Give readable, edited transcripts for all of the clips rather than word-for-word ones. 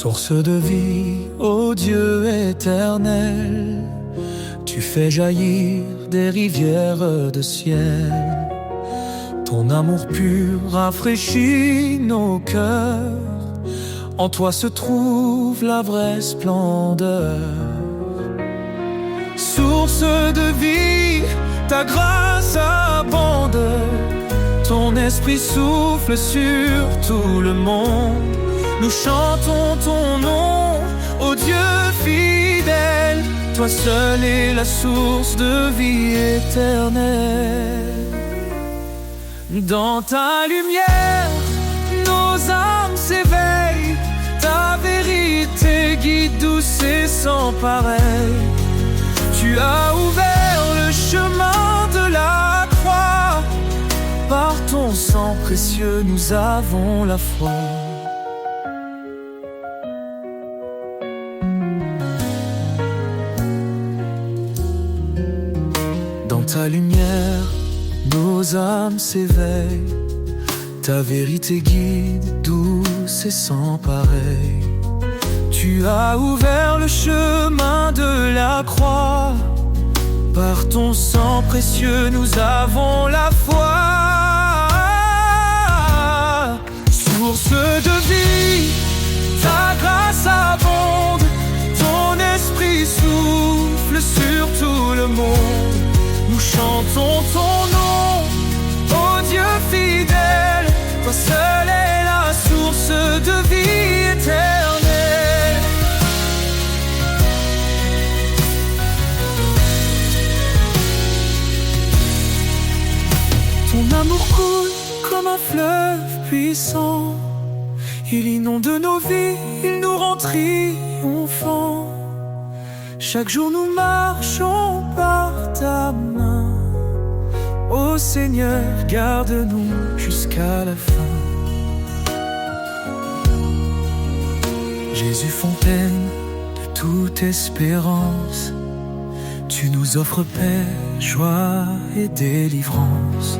Source de vie, ô Dieu éternel, tu fais jaillir des rivières de ciel. Ton amour pur rafraîchit nos cœurs. En toi se trouve la vraie splendeur. Source de vie, ta grâce abonde. Ton esprit souffle sur tout le monde. Nous chantons ton nom, ô Dieu fidèle. Toi seul es la source de vie éternelle. Dans ta lumière, nos âmes s'éveillent. Ta vérité guide douce et sans pareil. Tu as ouvert le chemin de la croix. Par ton sang précieux, nous avons la foi. Dans ta lumière, nos âmes s'éveillent. Ta vérité guide, douce et sans pareil. Tu as ouvert le chemin de la croix. Par ton sang précieux, nous avons la foi. Source de vie, ta grâce abonde. Ton esprit souffle sur tout le monde. Nous chantons ton nom, ô Dieu fidèle. Toi seul est la source de vie éternelle. Ton amour coule comme un fleuve puissant. Il inonde nos vies, il nous rend triomphants. Chaque jour nous marchons par ta main. Ô Seigneur, garde-nous jusqu'à la fin. Jésus, fontaine de toute espérance, tu nous offres paix, joie et délivrance.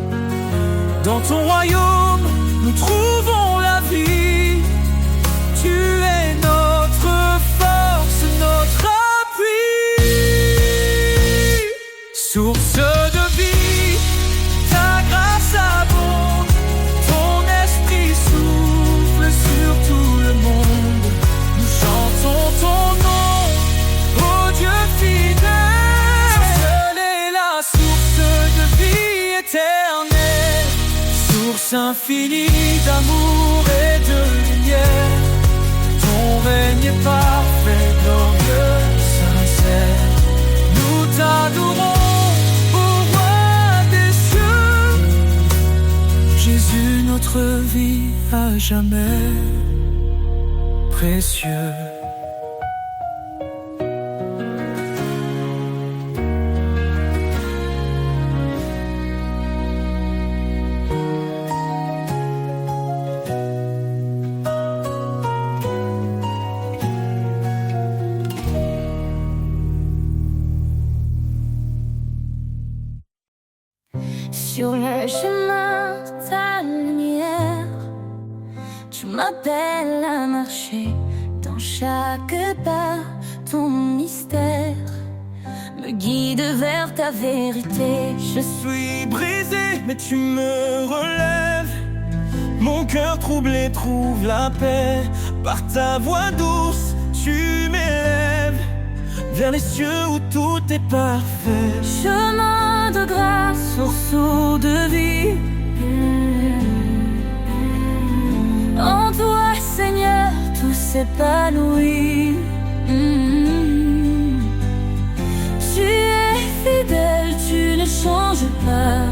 Dans ton royaume, nous trouvons la vie. Tu es notre force, notre appui. Source de vie, ta grâce abonde. Ton esprit souffle sur tout le monde. Nous chantons ton nom, ô Dieu fidèle. Seule est la source de vie éternelle. Source infinie d'amour et de lumière. Ton règne est parfait, glorieux, sincère. Nous t'adorons, ô roi des cieux. Jésus, notre vie à jamais précieux. Sur le chemin de ta lumière, tu m'appelles à marcher. Dans chaque pas, ton mystère me guide vers ta vérité. Je suis brisé, mais tu me relèves. Mon cœur troublé trouve la paix. Par ta voix douce, tu m'élèves vers les cieux où tout est parfait. Chemin de grâce, source de vie. En toi, Seigneur, tout s'épanouit. Tu es fidèle, tu ne changes pas.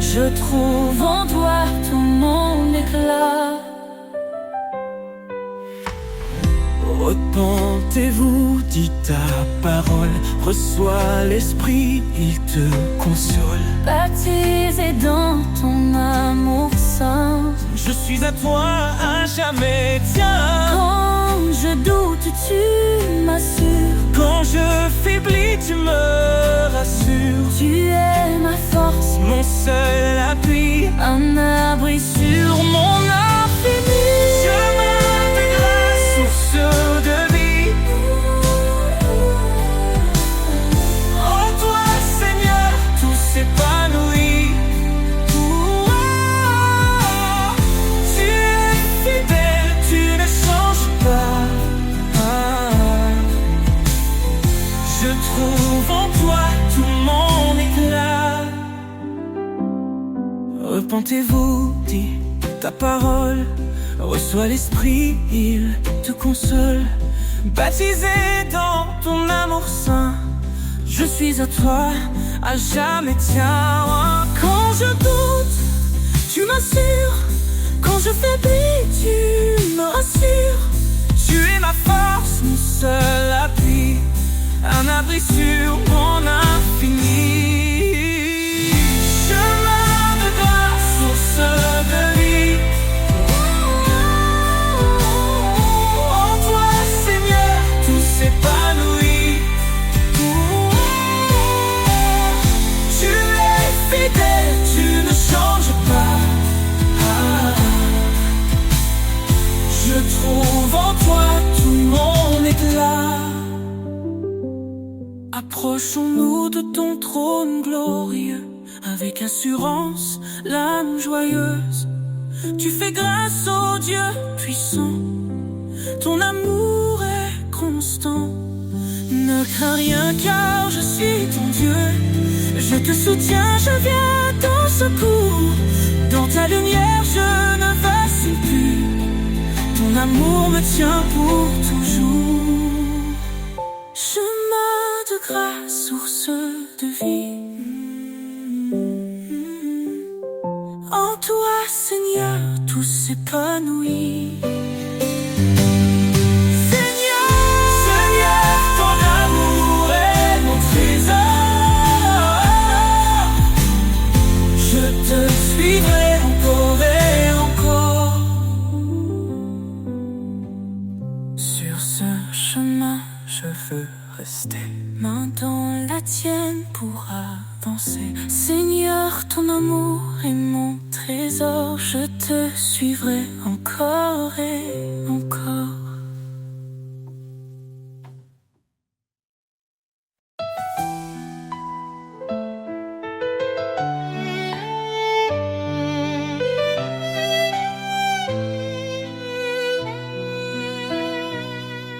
Je trouve en toi tout mon éclat. Repentez-vous, dit ta parole. Reçois l'Esprit, il te console. Baptisé dans ton amour saint. Je suis à toi à jamais, tiens. Quand je doute, tu m'assures. Quand je faiblis, tu me rassures. Tu es ma force, mon seul appui, un abri sur mon infini. Repentez-vous, dit ta parole. Reçois l'esprit, il te console. Baptisé dans ton amour saint, je suis à toi, à jamais tiens. Quand je doute, tu m'assures. Quand je faiblis, tu me rassures. Tu es ma force, mon seul appui, un abri sur mon infini. Chemin de grâce, source de vie. En toi, Seigneur, tout s'épanouit. Tu es fidèle, tu ne changes pas. Je trouve en toi tout mon éclat. Approchons-nous de ton trône glorieux, avec assurance, l'âme joyeuse. Tu fais grâce au Dieu puissant, ton amour est constant. Ne crains rien car je suis ton Dieu. Je te soutiens, je viens à ton secours. Dans ta lumière je ne vacille plus. Ton amour me tient pour toujours. Chemin de grâce, source de vie. En toi, Seigneur, tout s'épanouit. Seigneur, ton amour est mon trésor. Je te suivrai encore et encore. Sur ce chemin, je veux rester, main dans la tienne pour avancer. Seigneur, ton amour est mon trésor. Je te suivrai encore et encore.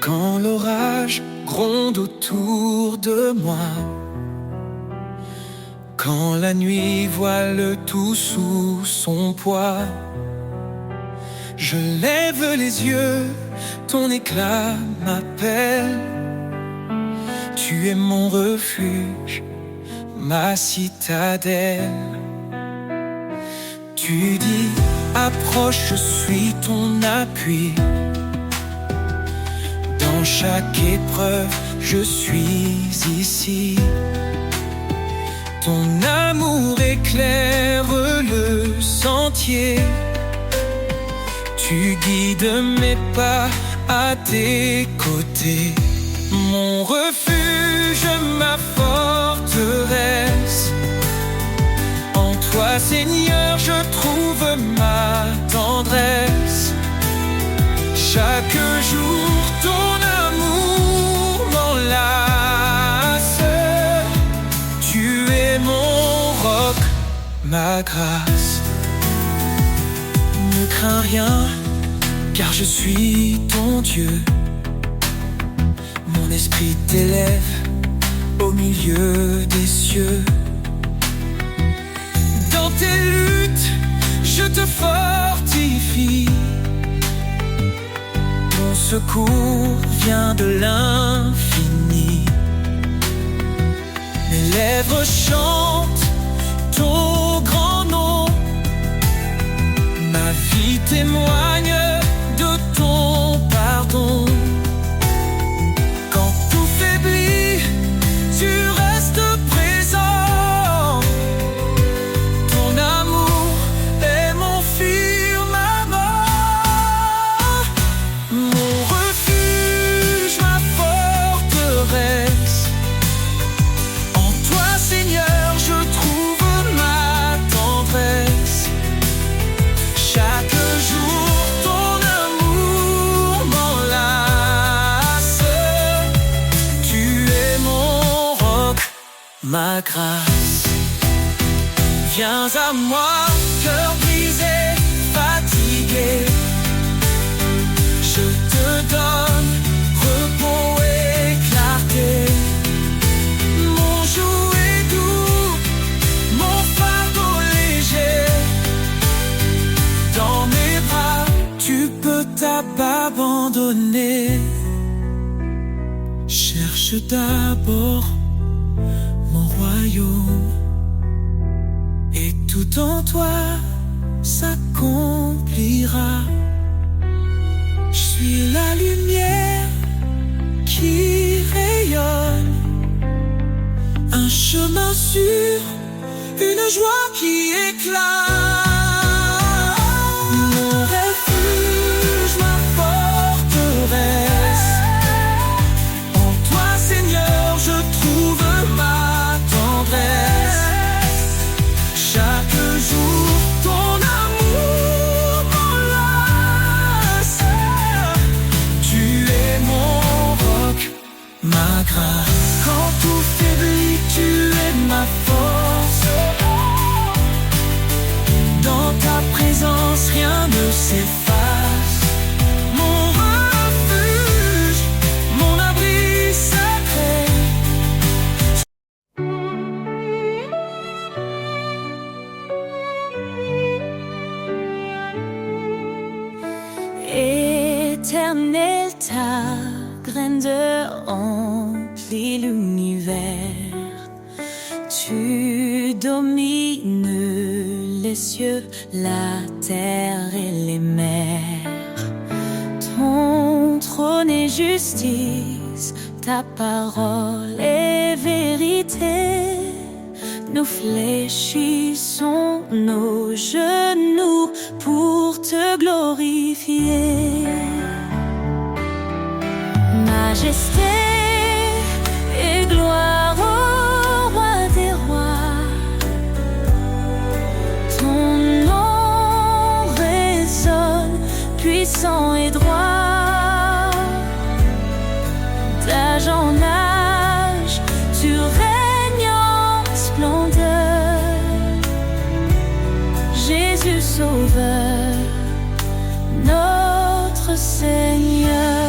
Quand l'orage gronde autour de moi, quand la nuit voile tout sous son poids, je lève les yeux, ton éclat m'appelle. Tu es mon refuge, ma citadelle. Tu dis, approche, je suis ton appui. Dans chaque épreuve, je suis ici. Ton amour éclaire le sentier. Tu guides mes pas à tes côtés. Mon refuge, ma forteresse. En toi, Seigneur, je trouve ma tendresse. Chaque jour, ton amour m'enlace. Tu es mon roc, ma grâce. Ne crains rien, car je suis ton Dieu. Mon esprit t'élève au milieu des cieux. Dans tes luttes, je te fortifie. Mon secours vient de l'infini. Mes lèvres chantent ton grand nom. Ma vie témoigne de ton pardon. Quand tout faiblit, tu restes présent. Ton amour est mon firmament. Mon refuge, ma forteresse. En toi, Seigneur, je trouve ma tendresse. Chaque jour, ton amour m'enlace. Tu es mon roc, ma grâce. Viens à moi, cœur brisé, fatigué. Je te donne repos et clarté. Mon joug est doux, mon fardeau léger. Cherche d'abord mon royaume, et tout en toi s'accomplira. Je suis la lumière qui rayonne, un chemin sûr, une joie qui éclate. Mon refuge, ma forteresse, en toi Seigneur je trouve ma tendresse. Chaque jour ton amour m'enlace, tu es mon roc, ma grâce. Quand tout faiblit, tu es ma force. Dans ta présence, rien ne s'efface. Mon refuge, mon abri sacré. Éternel, ta grandeur remplit l'univers. Tu domines les cieux, la terre et les mers. Ton trône est justice, ta parole est vérité. Nous fléchissons nos genoux pour te glorifier. Majesté et gloire au roi des rois, ton nom résonne puissant et droit. D'âge en âge, tu règnes en splendeur. Jésus Sauveur, notre Seigneur.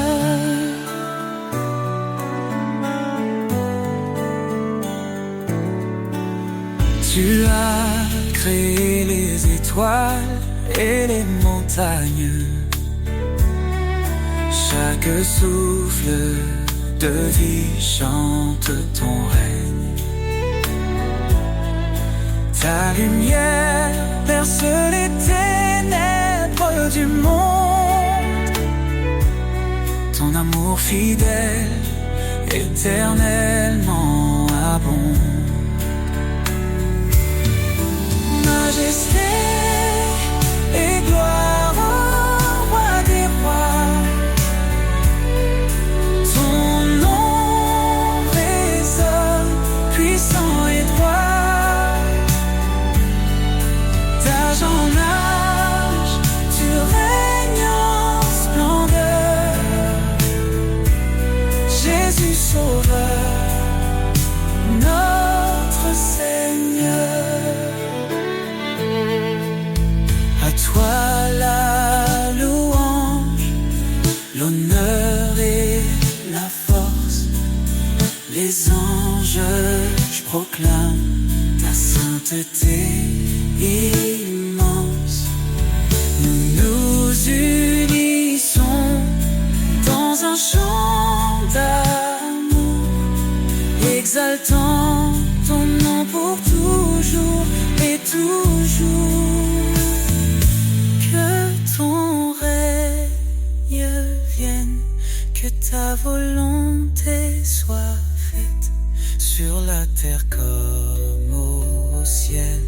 Tu as créé les étoiles et les montagnes. Chaque souffle de vie chante ton règne. Ta lumière perce les ténèbres du monde. Ton amour fidèle, éternellement abonde. Majesté et gloire au roi des rois, ton nom résonne puissant et droit. D'âge en âge, tu règnes en splendeur. Jésus Sauveur, notre Seigneur. À toi la louange, l'honneur et la force. Les anges, je proclame ta sainteté immense. Nous nous unissons dans un chant d'amour, exaltant ton nom pour toujours et toujours. Que ton règne vienne, que ta volonté soit faite sur la terre comme au ciel,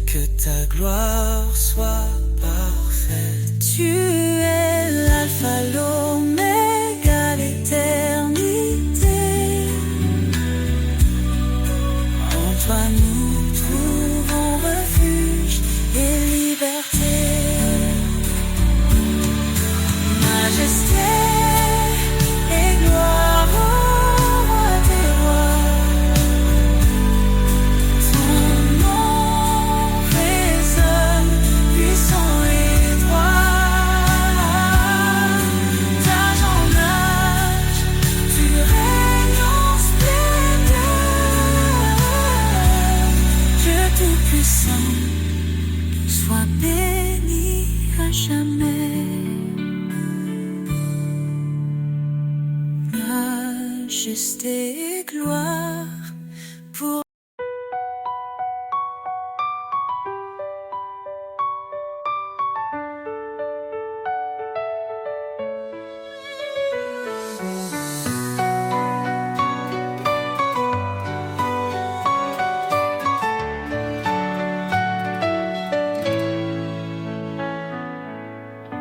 que ta gloire soit parfaite. Tu es l'alpha, l'oméga, l'éternité. En toi nous trouvons refuge et liberté. Majesté et gloire au roi des rois, ton nom résonne puissant et droit. D'âge en âge, tu règnes en splendeur. Dieu tout-puissant, sois béni à jamais. Majesté tes gloires pour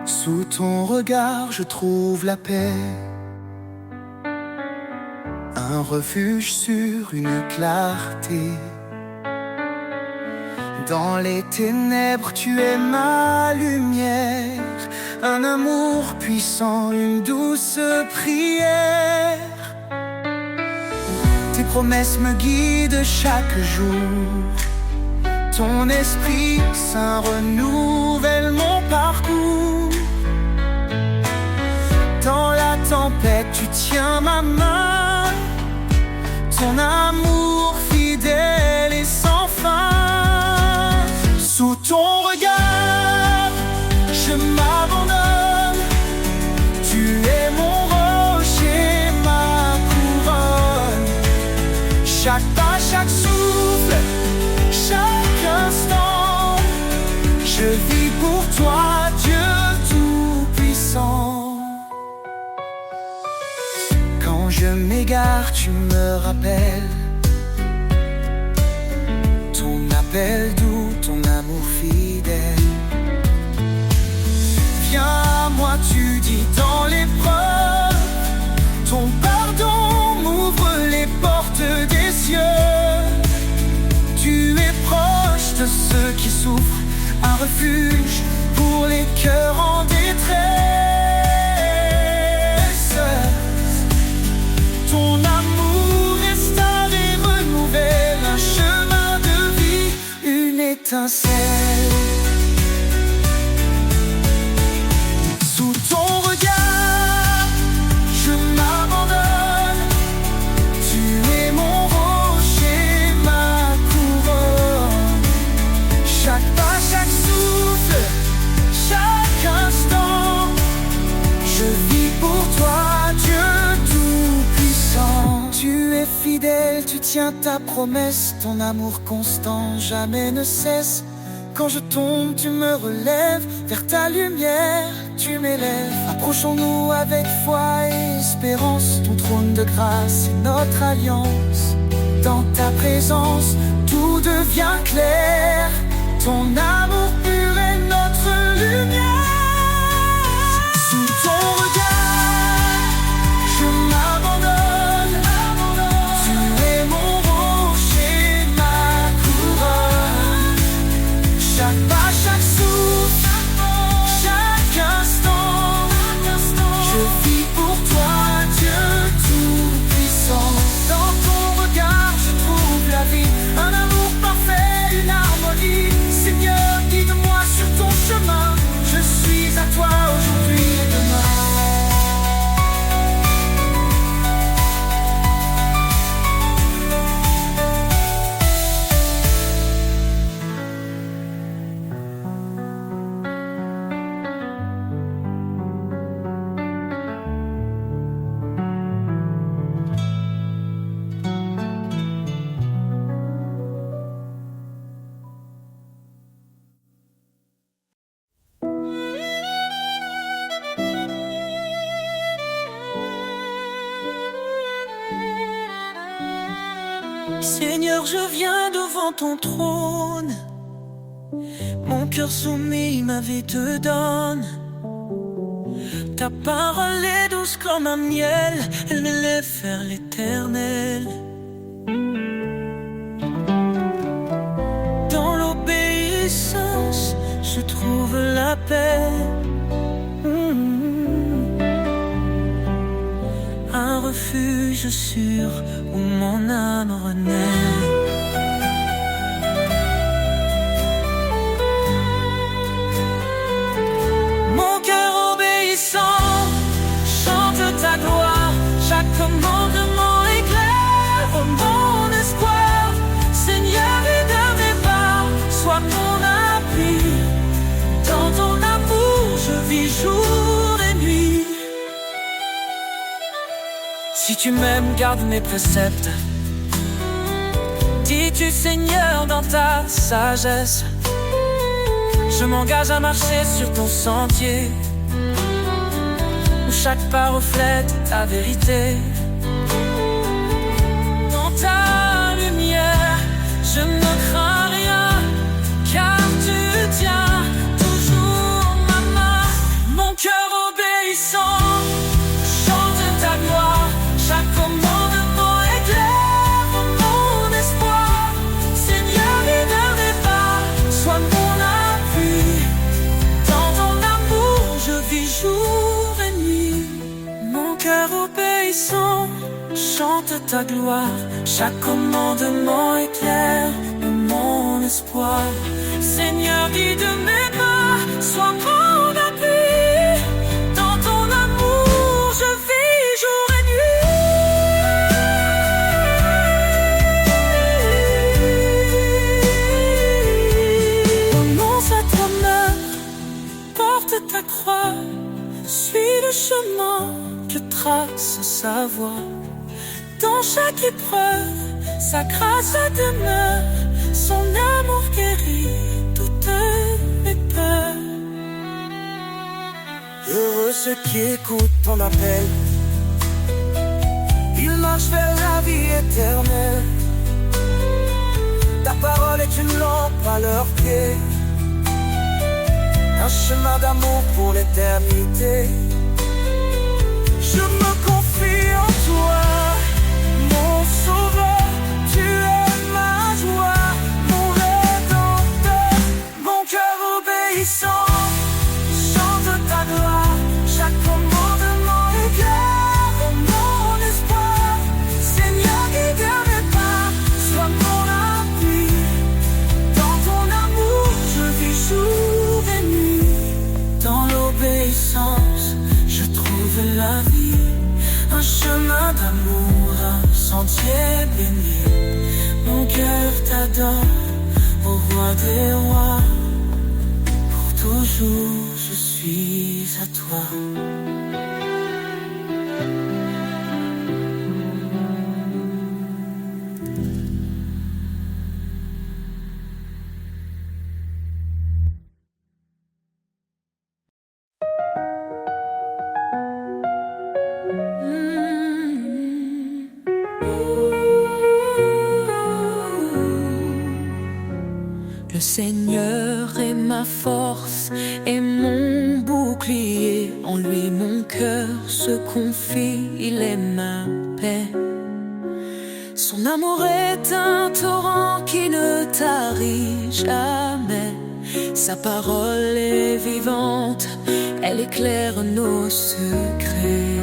Sous ton regard, je trouve la paix, un refuge sur une clarté. Dans les ténèbres, tu es ma lumière, un amour puissant, une douce prière. Tes promesses me guident chaque jour, ton esprit saint renouvelle mon parcours. Dans la tempête, tu tiens ma main, ton amour fidèle et sans fin. Sous ton regard, je m'abandonne, tu es mon rocher, ma couronne. Chaque pas, chaque souffle, chaque instant, je vis pour toi, Dieu tout-puissant. Quand je m'égare, tu me rappelles ton appel doux, ton amour fidèle. Viens à moi, tu dis dans l'épreuve, ton pardon m'ouvre les portes des cieux. Tu es proche de ceux qui souffrent, un refuge pour les cœurs en détresse. Ton amour restaure et renouvelle un chemin de vie, une étincelle. Sous ton regard, je m'abandonne, tu es mon rocher, ma couronne. Chaque pas, chaque souffle, chaque instant, je vis pour toi, Dieu tout-puissant. Tu es fidèle, tu tiens ta promesse, ton amour constant jamais ne cesse. Quand je tombe, tu me relèves, vers ta lumière, tu m'élèves. Approchons-nous avec foi et espérance, ton trône de grâce est notre alliance. Dans ta présence, tout devient clair, ton amour pur est notre lumière. Sous ton regard, je m'abandonne, tu es mon rocher, ma couronne. Chaque pas, chaque souffle, chaque instant, je vis pour toi, Dieu tout-puissant. Dans ton regard, je trouve la vie, un amour parfait, une harmonie. Seigneur, guide-moi sur ton chemin, je suis à toi aujourd'hui et demain. Seigneur, je viens devant ton trône, mon cœur soumis, ma vie te donne. Ta parole est douce comme un miel, elle m'élève vers l'éternel. Dans l'obéissance, je trouve la paix. Un refuge sûr où mon âme renaît. Mon cœur obéissant chante ta gloire, chaque commandement éclaire mon espoir. Seigneur, aide mes pas, sois mon appui. Dans ton amour, je vis jour et nuit. Si tu m'aimes, garde mes préceptes. Dis-tu Seigneur dans ta sagesse, je m'engage à marcher sur ton sentier, où chaque pas reflète ta vérité. Dans ta lumière, je ne crains rien, car tu tiens toujours ma main. Mon cœur obéissant chante ta gloire, chaque commandement est clair pour mon espoir. Seigneur, guide mes pas, sois mon appui. Dans ton amour, je vis jour et nuit. Mon cœur obéissant chante ta gloire, chaque commandement est clair pour mon espoir. Seigneur, guide mes pas, sois mon appui. Dans ton amour, je vis jour et nuit. Renonce à ton œuvre, porte ta croix, suis le chemin que trace sa voie. Dans chaque épreuve, sa grâce demeure, son amour guérit toutes mes peurs. Heureux ceux qui écoutent ton appel, ils marchent vers la vie éternelle. Ta parole est une lampe à leurs pieds, un chemin d'amour pour l'éternité. Je me confie en toi, mon sauveur, tu es ma joie, mon rédempteur. Mon cœur obéissant chante ta gloire, chaque commandement est clair pour mon espoir. Seigneur, guide mes pas, sois mon appui. Dans ton amour, je vis jour et nuit. Dans l'obéissance, je trouve la vie, un chemin d'amour, un sentier béni. Mon cœur t'adore, ô roi des rois. Pour toujours je suis à toi. Le Seigneur est ma force et mon bouclier. En lui mon cœur se confie, il est ma paix. Son amour est un torrent qui ne tarit jamais. Sa parole est vivante, elle éclaire nos secrets.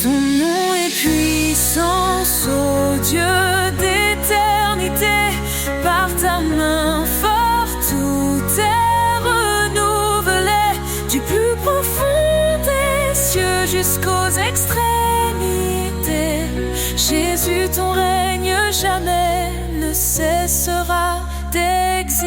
Ton nom est puissance, ô Dieu d'éternité. Par ta main forte, tout est renouvelé. Du plus profond des cieux jusqu'aux extrémités. Jésus, ton règne jamais ne cessera d'exister.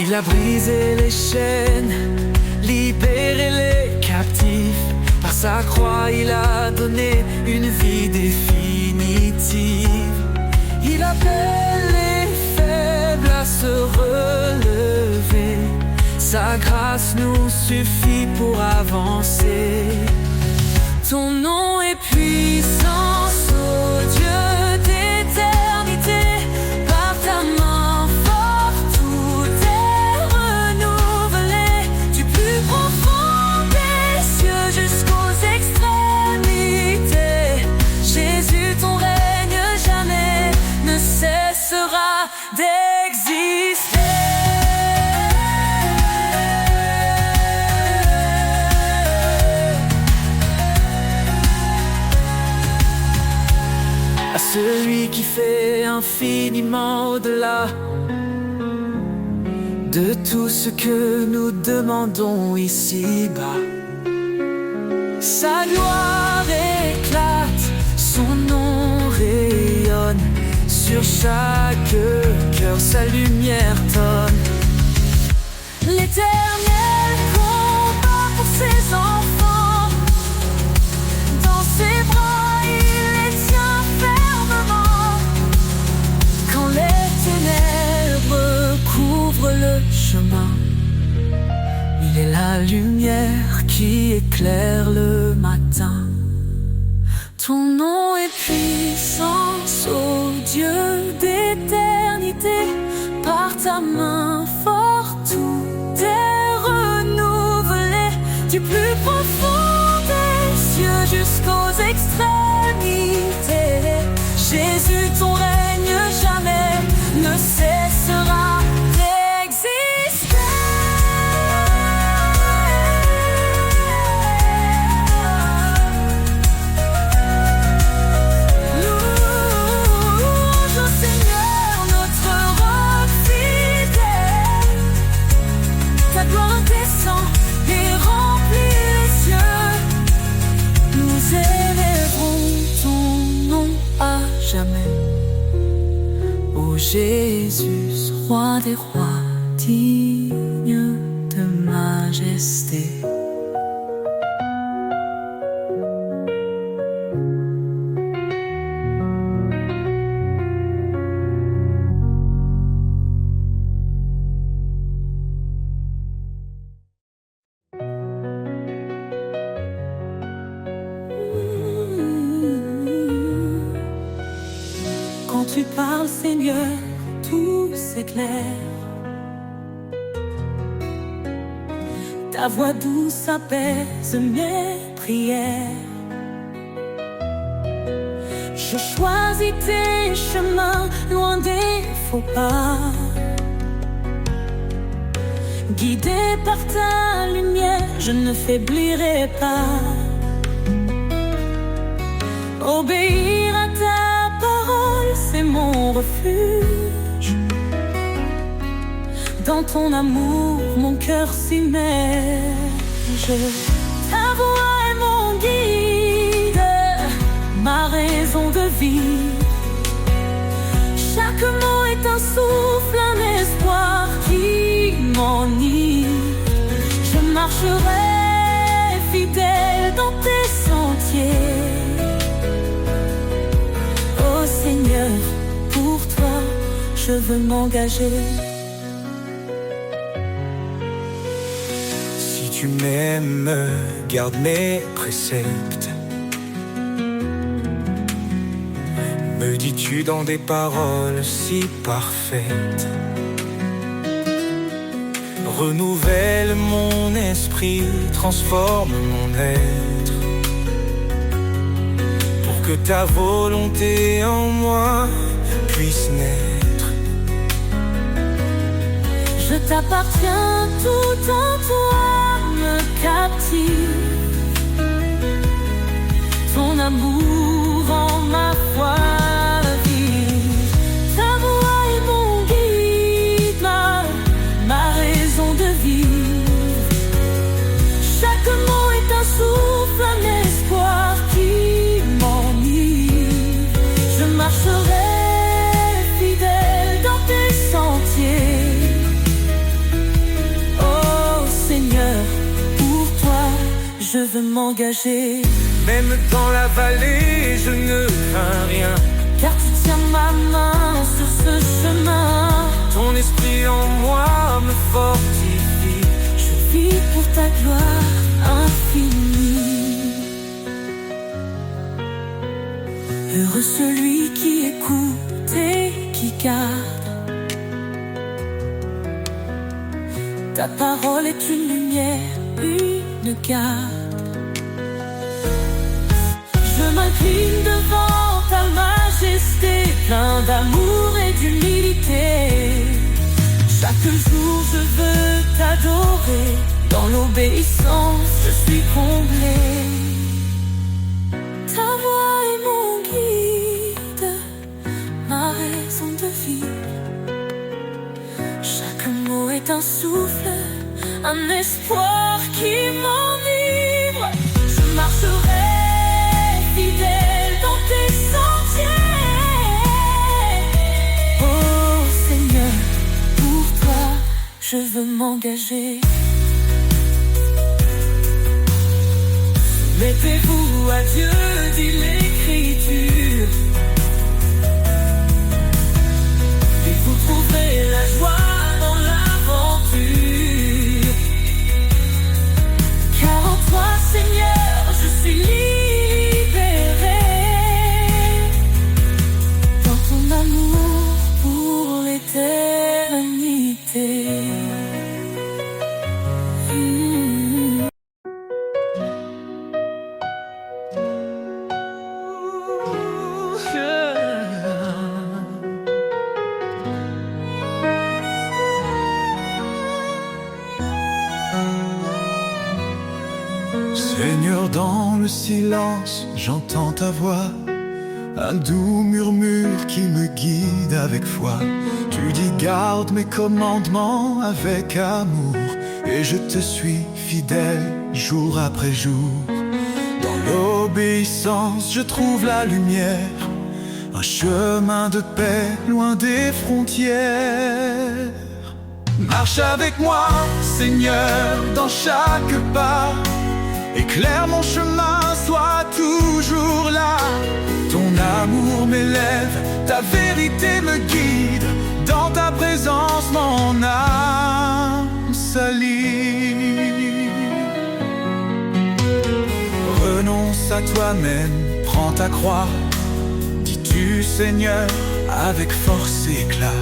Il a brisé les chaînes, libéré les captifs. Par sa croix, il a donné une vie définitive. Il appelle les faibles à se relever. Sa grâce nous suffit pour avancer. Ton nom est puissance, ô Dieu d'éternité. Par ta main forte, tout est renouvelé. Du plus profond des cieux jusqu'aux extrémités. Jésus, ton règne jamais ne cessera d'exister. Celui qui fait infiniment au-delà de tout ce que nous demandons ici-bas. Sa gloire éclate, son nom rayonne, sur chaque cœur sa lumière tonne. L'Éternel combat pour ses enfants. Dans ses bras il les tient fermement. Quand les ténèbres couvrent le chemin, il est la lumière qui éclaire le matin. Ton nom est puissance, ô Dieu d'éternité. Par ta main forte, tout est renouvelé. Du plus profond des cieux jusqu'aux extrémités. Jésus, ton règne jamais ne cessera d'exister. Jésus, roi des rois, digne de majesté. Quand tu parles, Seigneur, tout s'éclaire. Ta voix douce apaise mes prières. Je choisis tes chemins loin des faux pas. Guidé par ta lumière, je ne faiblirai pas. Obéir à ta parole, c'est mon refuge. Dans ton amour, mon cœur s'immerge. Ta voix est mon guide, ma raison de vie. Chaque mot est un souffle, un espoir qui m'enivre. Je marcherai fidèle dans tes sentiers. Oh Seigneur, pour toi, je veux m'engager. Tu m'aimes, garde mes préceptes. Me dis-tu dans des paroles si parfaites. Renouvelle mon esprit, transforme mon être, pour que ta volonté en moi puisse naître. Je t'appartiens, tout en toi me captive. Ton amour en ma foi vive. Ta voix est mon guide, ma raison de vivre. Chaque mot est un souffle, un espoir qui m'enivre. Je marcherai fidèle dans tes sentiers. Je veux m'engager. Même dans la vallée, je ne crains rien, car tu tiens ma main sur ce chemin. Ton esprit en moi me fortifie. Je vis pour ta gloire infinie. Heureux celui qui écoute et qui garde. Ta parole est une lumière, une garde. Je m'incline devant ta majesté, plein d'amour et d'humilité. Chaque jour je veux t'adorer, dans l'obéissance je suis comblé. Ta voix est mon guide, ma raison de vivre. Chaque mot est un souffle, un espoir qui m'enivre. Je marcherai fidèle dans tes sentiers. je veux m'engager. Mettez-vous à Dieu, dit l'Écriture, et vous trouverez la joie dans l'aventure. Car en toi, Seigneur, je suis libéré, dans ton amour pour l'éternité. Seigneur, dans le silence, j'entends ta voix, un doux murmure qui me guide avec foi. Tu dis garde mes commandements avec amour, et je te suis fidèle jour après jour. Dans l'obéissance, je trouve la lumière, un chemin de paix loin des frontières. Marche avec moi, Seigneur, dans chaque pas. Éclaire mon chemin, sois toujours là. Ton amour m'élève, ta vérité me guide. Dans ta présence, mon âme s'allie. Renonce à toi-même, prends ta croix. Dis-tu, Seigneur, avec force et éclat.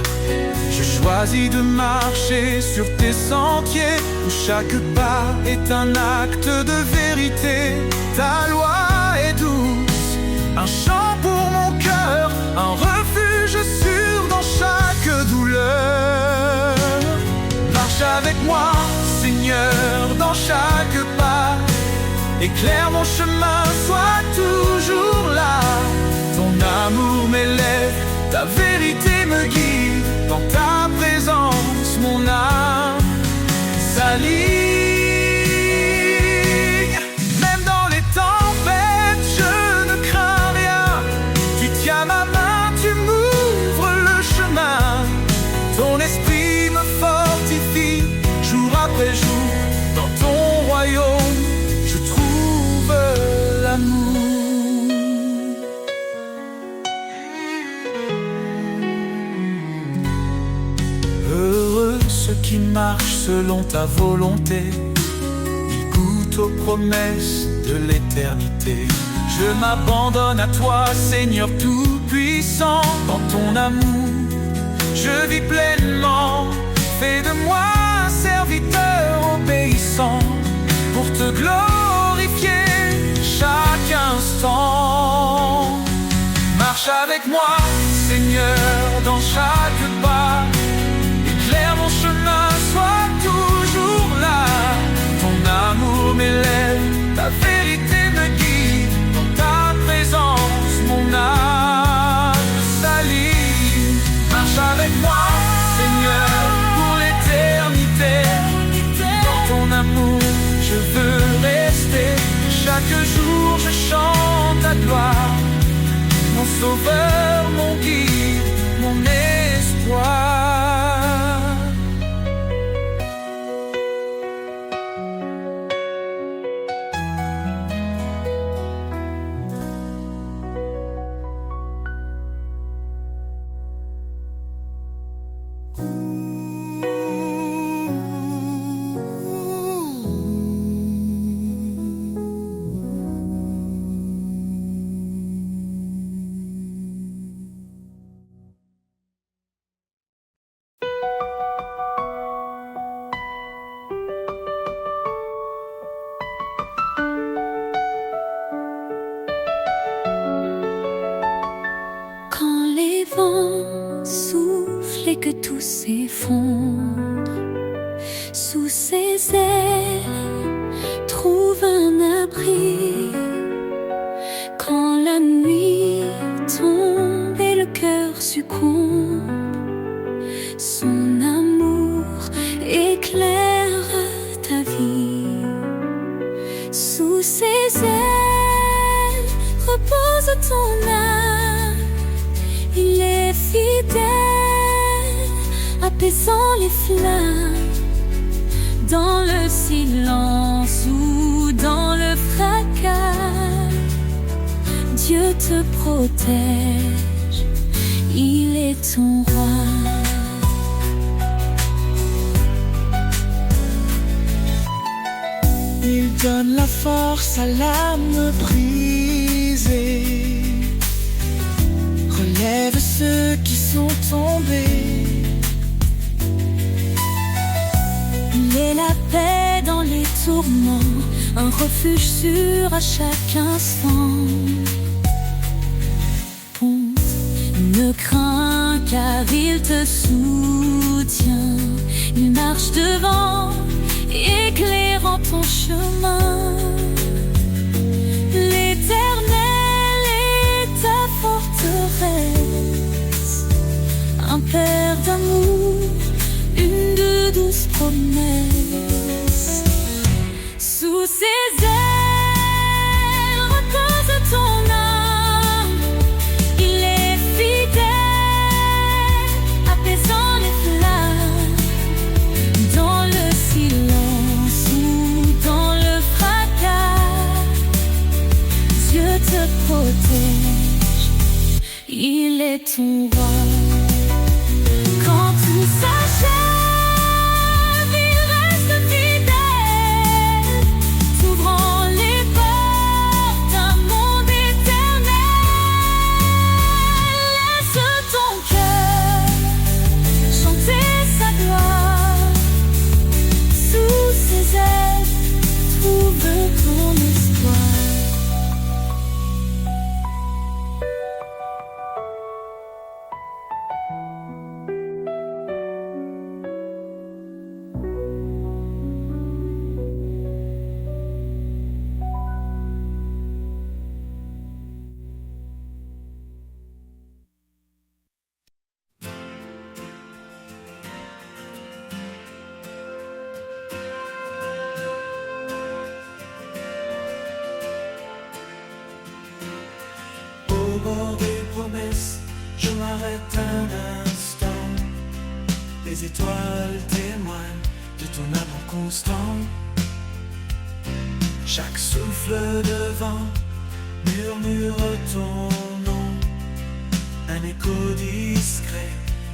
Je choisis de marcher sur tes sentiers, où chaque pas est un acte de vérité. Ta loi est douce, un chant pour mon cœur, un refuge sûr dans chaque douleur. Marche avec moi, Seigneur, dans chaque pas. Éclaire mon chemin, sois toujours là. Ton amour m'élève, ta vérité me guide. Dans ta présence, mon âme s'aligne. Même dans les tempêtes, je ne crains rien. Tu tiens ma main, tu m'ouvres le chemin. Ton esprit me fortifie, jour après jour. Dans ton royaume, je trouve l'amour. Heureux ceux qui marchent selon ta volonté, ils goûtent aux promesses de l'éternité. Je m'abandonne à toi, Seigneur tout-puissant. Dans ton amour, je vis pleinement. Fais de moi un serviteur obéissant, pour te glorifier chaque instant. Marche avec moi, Seigneur, dans chaque pas. Éclaire mon chemin, sois toujours là. Ton amour m'élève, ta vérité me guide. Dans ta présence, mon âme s'allie. Marche avec moi, Seigneur, pour l'éternité. Dans ton amour, je veux rester. Chaque jour, je chante ta gloire. Mon sauveur, mon guide, mon espoir. Et que tout s'effondre sous ses ailes, trouve un abri. Quand la nuit tombe et le cœur succombe, son amour éclaire ta vie. Sous ses ailes repose ton âme, il est fidèle, apaisant les flammes. Dans le silence ou dans le fracas, Dieu te protège, il est ton roi. Il donne la force à l'âme brisée, relève ceux qui sont tombés. Il est la paix dans les tourments, un refuge sûr à chaque instant. Ponte, ne crains car il te soutient. Il marche devant, éclairant ton chemin. L'Éternel est ta forteresse, un Père d'amour, une de douces promesses. Sous ses ailes repose ton âme. Il est fidèle, apaisant les flammes. Dans le silence ou dans le fracas, Dieu te protège, il est ton roi. Quand tout s'achève, il reste fidèle, s'ouvrant les portes d'un monde éternel. Laisse ton cœur chanter sa gloire. Sous ses ailes, trouve ton espoir. Au bord des promesses, je m'arrête un instant. Les étoiles témoignent de ton amour constant. Chaque souffle de vent murmure ton nom. Un écho discret,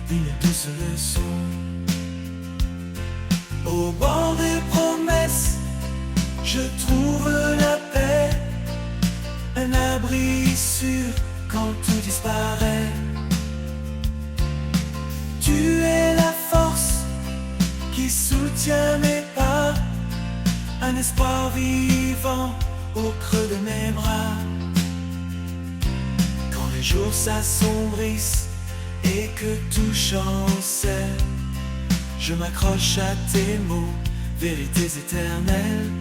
une douce leçon. Au bord des promesses, je trouve la paix, un abri sûr quand tout disparaît. Tu es la force qui soutient mes pas, un espoir vivant au creux de mes bras. Quand les jours s'assombrissent et que tout chancelle, je m'accroche à tes mots, vérités éternelles.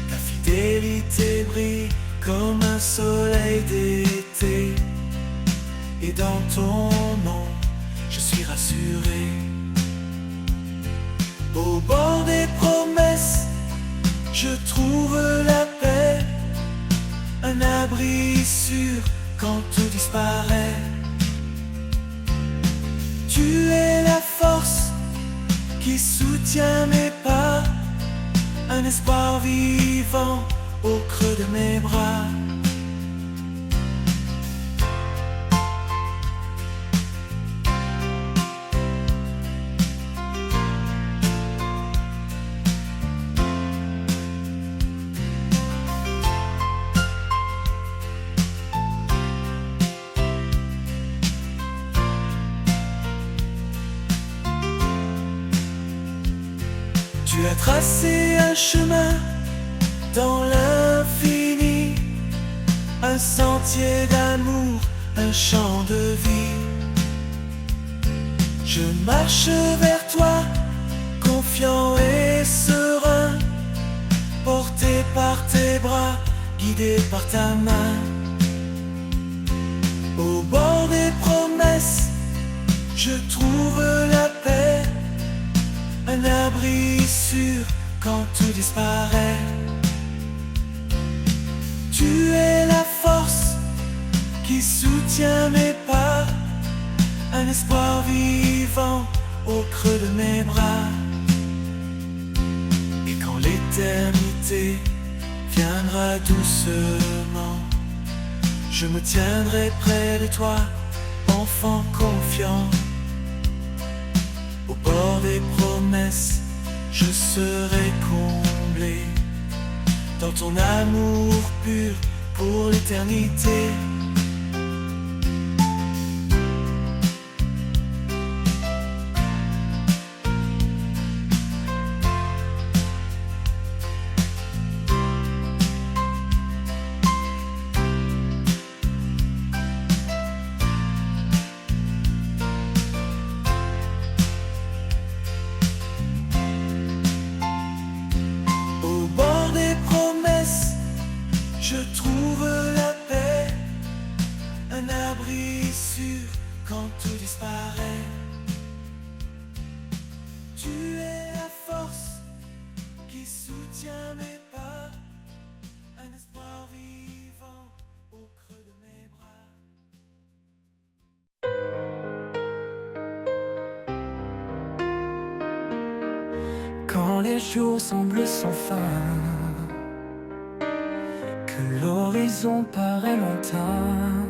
Ta fidélité brille comme un soleil d'été, et dans ton nom, je suis rassuré. Au bord des promesses, je trouve la paix, un abri sûr quand tout disparaît. Tu es la force qui soutient mes pas, un espoir vivant au creux de mes bras. Tu as tracé un chemin dans l'infini, un sentier d'amour, un champ de vie. Je marche vers toi, confiant et serein, porté par tes bras, guidé par ta main. Au bord des promesses, je trouve la paix, un abri sûr quand tout disparaît. Tu es la force qui soutient mes pas, un espoir vivant au creux de mes bras. l'éternité viendra doucement, je me tiendrai près de toi, enfant confiant. Au bord des promesses, je serai comblé dans ton amour pur pour l'éternité. Je trouve la paix, un abri sûr quand tout disparaît. Tu es la force qui soutient mes pas, un espoir vivant au creux de mes bras. Quand les jours semblent sans fin, l'horizon paraît lointain,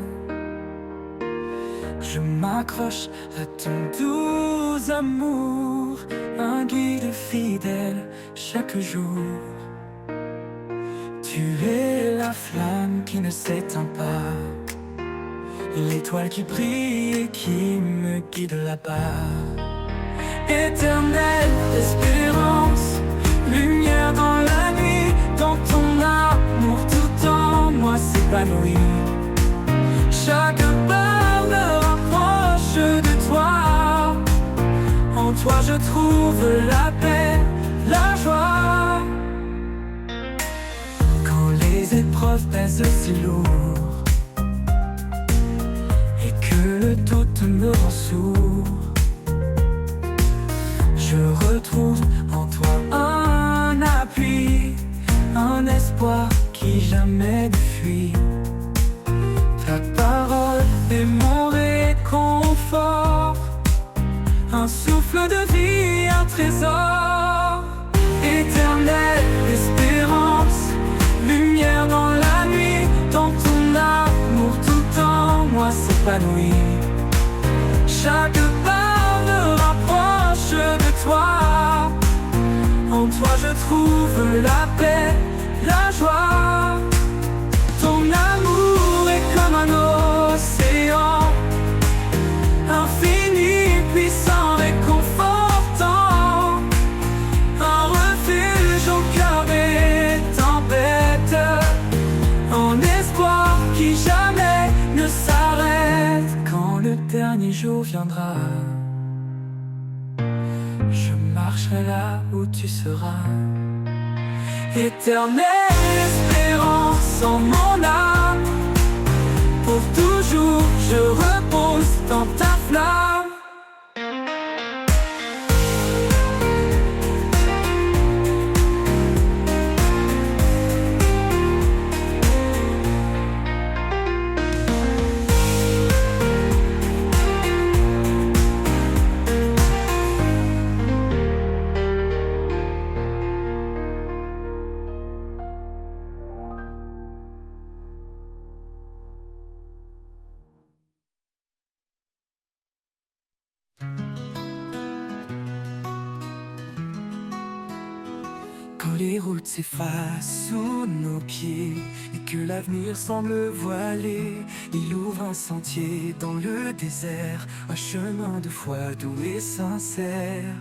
je m'accroche à ton doux amour, un guide fidèle chaque jour. Tu es la flamme qui ne s'éteint pas, l'étoile qui brille et qui me guide là-bas. Éternelle espérance, lumière dans la nuit, dans ton amour tout en moi s'épanouit. Chaque pas me rapproche de toi, en toi je trouve la paix, la joie. Quand les épreuves pèsent si lourd et que le doute me rend sourd, je retrouve en toi un appui, un espoir qui jamais ne fuit. Ta parole est mon réconfort, un souffle de vie, un trésor. Éternelle espérance, lumière dans la nuit, dans ton amour tout en moi s'épanouit. Chaque pas me rapproche de toi, en toi je trouve la paix, la joie. Ton amour est comme un océan, infini, puissant, réconfortant, un refuge au cœur des tempêtes, un espoir qui jamais ne s'arrête. Quand le dernier jour viendra, je marcherai là où tu seras. Éternelle espérance en mon âme, pour toujours je repose dans ta flamme. Quand les routes s'effacent sous nos pieds et que l'avenir semble voilé, il ouvre un sentier dans le désert, un chemin de foi doux et sincère.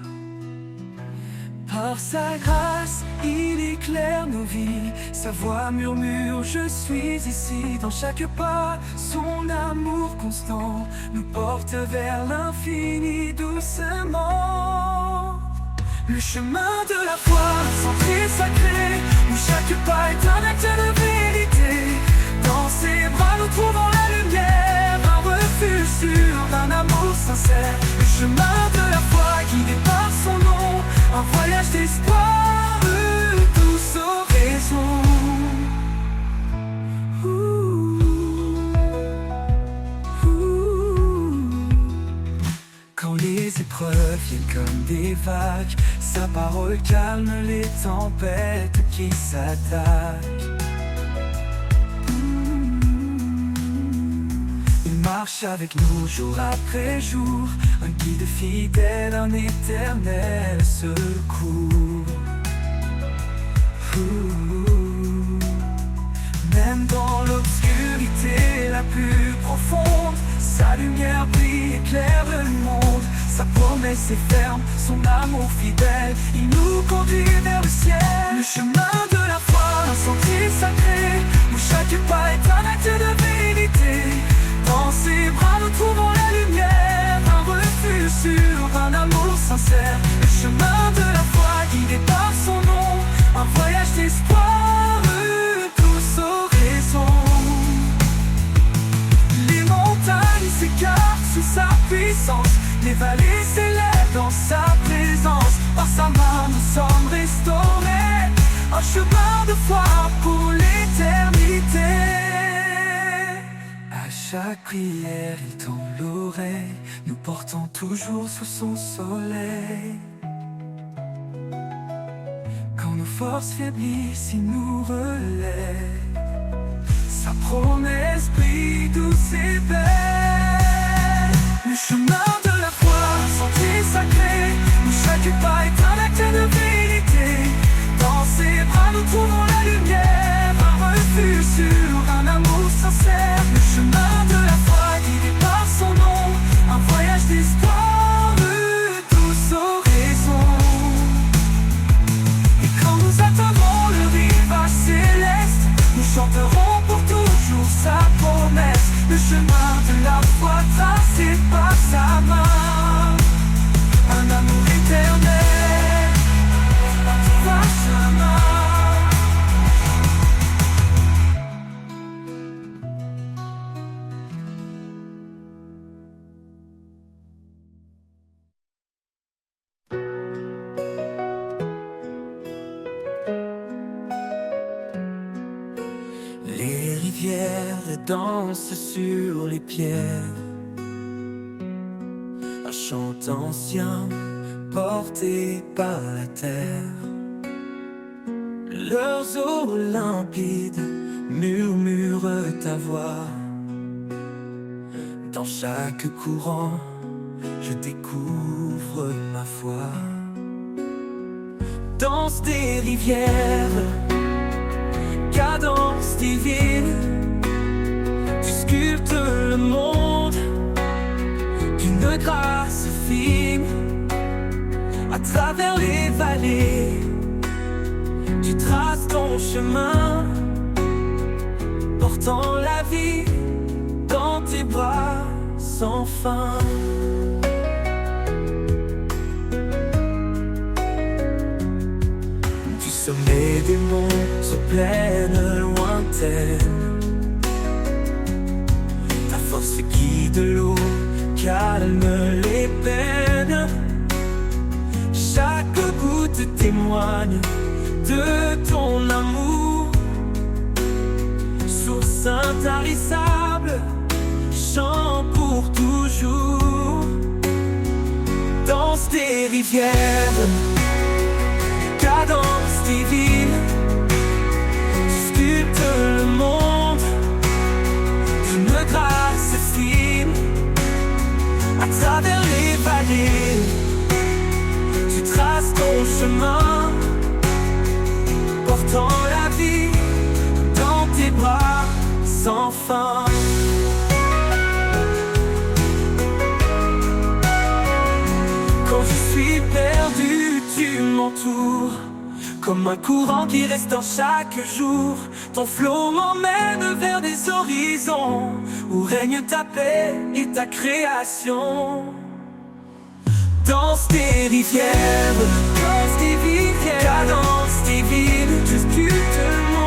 Par sa grâce, il éclaire nos vies, sa voix murmure, je suis ici. Dans chaque pas, son amour constant nous porte vers l'infini doucement. Le chemin de la foi, sentier sacré, où chaque pas est un acte de vérité. Dans ses bras nous trouvons la lumière, un refuge sûr d'un amour sincère. Le chemin de la foi guidé par son nom, un voyage d'espoir, tous horizons. Quand les épreuves viennent comme des vagues, Sa parole calme les tempêtes qui s'attaquent. Il marche avec nous jour après jour, un guide fidèle, un éternel secours. Même dans l'obscurité la plus profonde, sa lumière brille, éclaire le monde. Sa promesse est ferme, son amour fidèle, il nous conduit vers le ciel. Le chemin de la foi, un sentier sacré, où chaque pas est un acte de vérité. Dans ses bras nous trouvons la lumière, un refuge sûr, un amour sincère. Le chemin de la foi guidé par son nom, un voyage d'espoir, tous horizons. Les montagnes s'écartent sous sa puissance, les vallées s'élèvent dans sa présence. Par sa main nous sommes restaurés, un chemin de foi pour l'éternité. À chaque prière il tend l'oreille, nous portons toujours sous son soleil. Quand nos forces faiblissent, il nous relève. Sa promesse brille, douce et belle. Le chemin de la foi, un sentier sacré, où chaque pas est un acte de vérité. Dans ses bras nous trouvons la lumière, un refuge sûr, un amour sincère. Le chemin de la foi guidé par son nom, un voyage d'espoir, tous horizons. Et quand nous atteindrons le rivage céleste, nous chanterons pour toujours sa promesse. Le chemin de la foi tracé par sa main, un amour éternel, un droit chemin. Les rivières dansent sur les pierres, un chant ancien porté par la terre. Leurs eaux limpides murmurent ta voix. Dans chaque courant, je découvre ma foi. Danse des rivières, cadence divine, tu sculptes le monde d'une grâce fine. À travers les vallées, tu traces ton chemin, portant la vie dans tes bras sans fin. Du sommet des monts aux plaines lointaines, ta force guide l'eau, calme les peines. Chaque goutte témoigne de ton amour, source intarissable, chant pour toujours. Danse des rivières, cadence divine, tu sculptes le monde d'une grâce fine. À travers les vallées, tu traces ton chemin, portant la vie dans tes bras sans fin. Quand je suis perdu, tu m'entoures, comme un courant qui restaure chaque jour. Ton flot m'emmène vers des horizons où règne ta paix et ta création. Danse des rivières, cadence divine, tu sculptes le monde,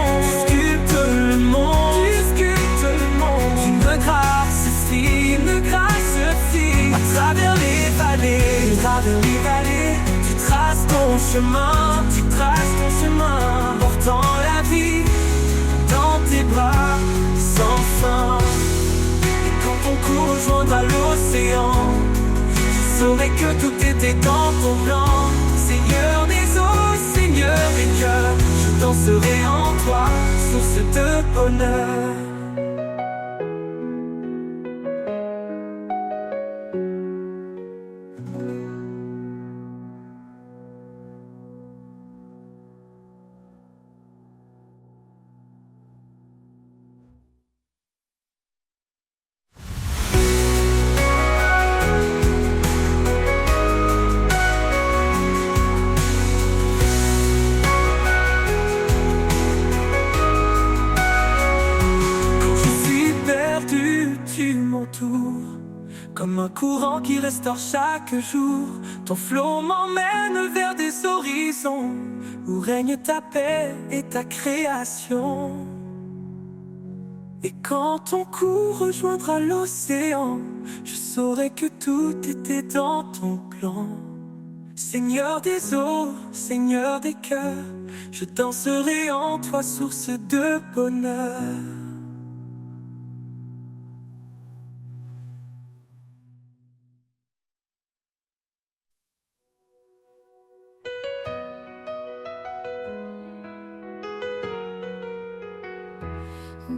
d'une grâce fine, à travers les vallées, tu traces ton chemin, portant la vie dans tes bras sans fin. Et quand ton cours rejoindra l'océan, je saurai que tout était dans ton plan. C'est Seigneur des eaux, Seigneur des cœurs, je danserai en toi, source de bonheur. Comme un courant qui restaure chaque jour, ton flot m'emmène vers des horizons où règne ta paix et ta création. Et quand ton cours rejoindra l'océan, je saurai que tout était dans ton plan. Seigneur des eaux, Seigneur des cœurs, je danserai en toi, source de bonheur.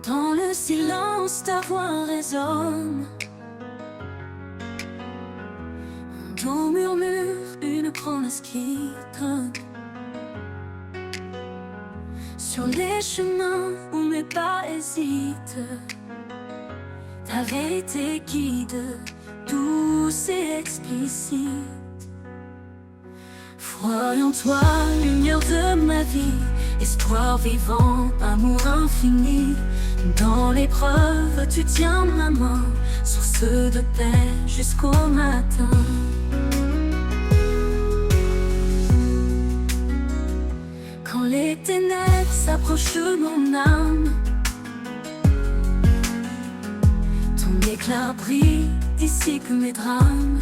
Dans le silence, ta voix résonne. Ton murmure, une promesse qui donne. Sur les chemins où mes pas hésitent, ta vérité guide, douce et explicite. Foi en toi, lumière de ma vie, espoir vivant, amour infini. Dans l'épreuve, tu tiens ma main, source de paix jusqu'au matin. Quand les ténèbres s'approchent de mon âme, ton éclat brille, dissipe mes drames.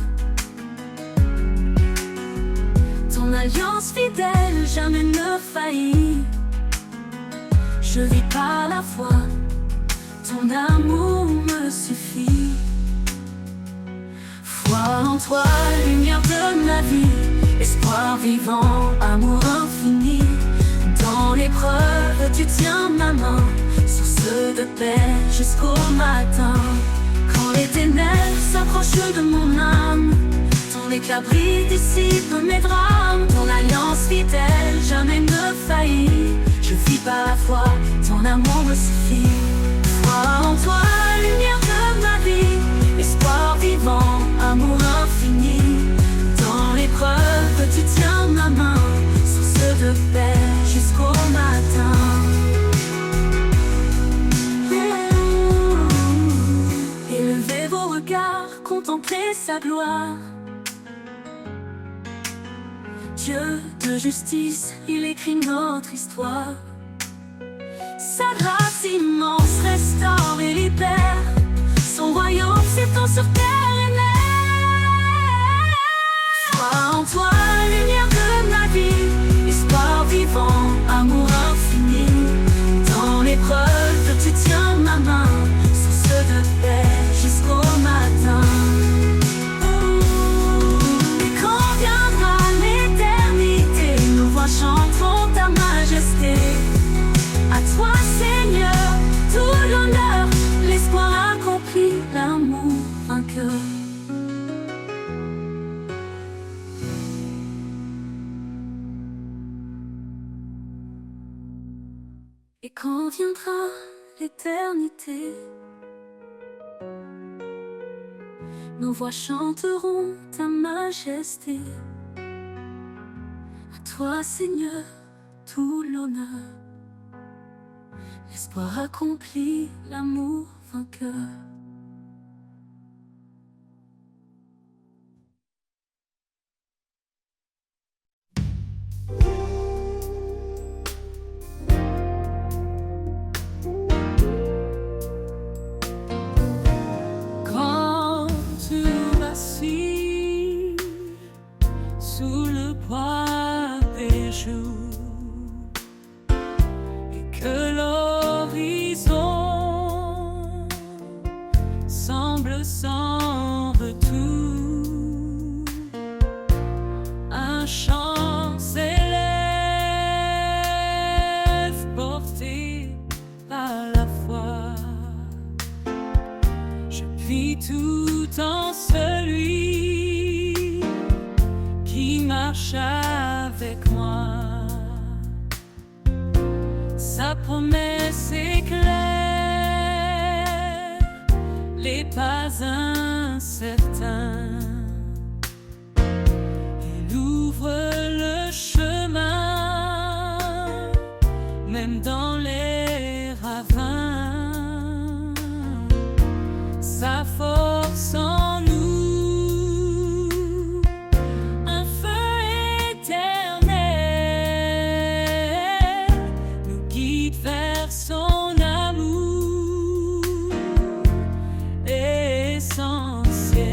Ton alliance fidèle jamais ne faillit. Je vis par la foi, ton amour me suffit. Foi en toi, lumière de ma vie, espoir vivant, amour infini. Dans l'épreuve, tu tiens ma main, source de paix jusqu'au matin. Quand les ténèbres s'approchent de mon âme, ton éclat brille, dissipe mes drames. Ton alliance fidèle jamais ne faillit. Je vis par la foi, ton amour me suffit. Foi en toi, lumière de ma vie, espoir vivant, amour infini. Dans l'épreuve, tu tiens ma main, source de paix jusqu'au matin. Élevez vos regards, contemplez sa gloire. Dieu de justice, il écrit notre histoire. Sa grâce immense restaure et libère. Son royaume s'étend sur terre et mer. Foi en toi, lumière de ma vie, espoir vivant, amour infini. Dans l'épreuve, tu tiens ma main, source de paix jusqu'au matin. Chantons ta majesté. À toi, Seigneur, tout l'honneur, l'espoir accompli, l'amour vainqueur. Et quand viendra l'éternité, nos voix chanteront ta majesté. Toi, Seigneur, tout l'honneur, l'espoir accompli, l'amour vainqueur. Quand tu m'assis sous le poids des jours, et que l'horizon semble sans retour, un chant vis tout en celui qui marche avec moi. Sa promesse est claire, les pas incertains. Il ouvre le chemin, même dans les ravins. Sa force en nous, un feu éternel, nous guide vers son amour essentiel.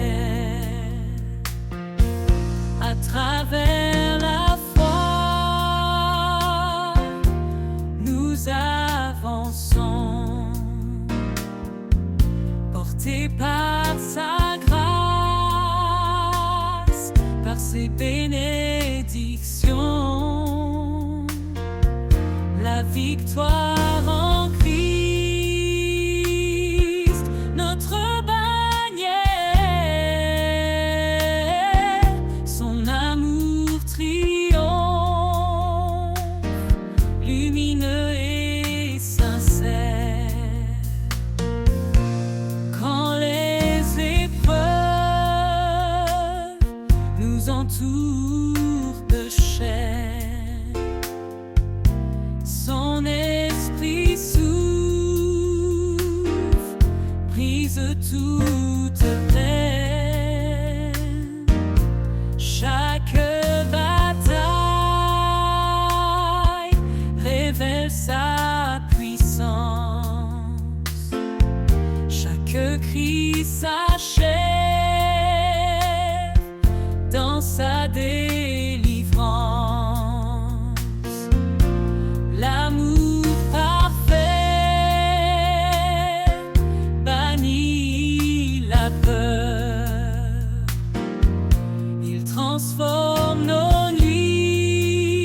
À travers la foi, nous avançons, portés par sa grâce, par ses bénédictions. La victoire en Christ, notre bannière, son amour triomphe, lumineux et sincère. Quand les épreuves nous entourent de chair, son esprit souffle, brise toute peine. Chaque bataille révèle sa puissance. Chaque cri s'achève dans sa délivrance. L'amour parfait bannit la peur. Il transforme nos nuits